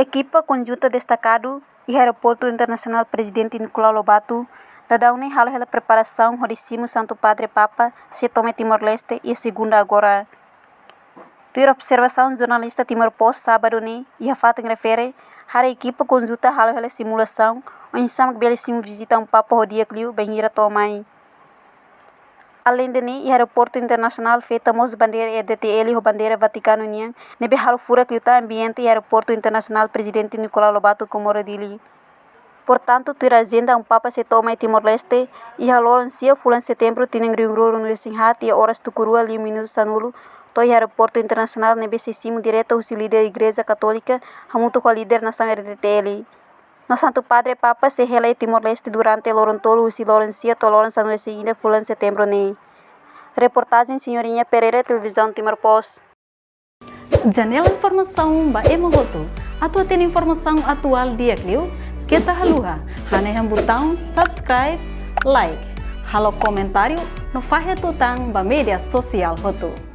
Equipa conjunta destacado e Aeroporto Internacional Presidente Nicolau Lobato da une halo a preparação do 10º Santo Padre Papa se toma Timor-Leste e a segunda agora. Ter observação jornalista Timor-Post sábado ne e a fato refere a equipa conjunta halo a simulação o ensam belíssimo visita Papa o dia que bem ira tomai. Além de ne, o Aeroporto Internacional feita mos bandeira EDTL o bandeira Vaticano niang nebe halo fura que o ambiente e Aeroporto Internacional Presidente Nicolau Lobato Comoro dili. Portanto, ter agenda Papa se toma em Timor-Leste e halo ancia fulan setembro tineng ringruro no sinhat e horas tukurua 5 minutos sanulo to Aeroporto Internacional nebe sesimo direto o líder da Igreja Católica hamuto com a líder nação EDTL. No Santo Padre Papa se rela em Timor-Leste durante Lorontolo e Lorencia tolerança no seguinte fulan setembro ne. Reportagem Senhorinha Pereira, Televisão Timor-Post. Janela informação ba emogoto. Atua tem informação atual dia clio. Kita haluha. Haneham botão subscribe, like. Halo comentário no fahe tutang ba media sosial hotu.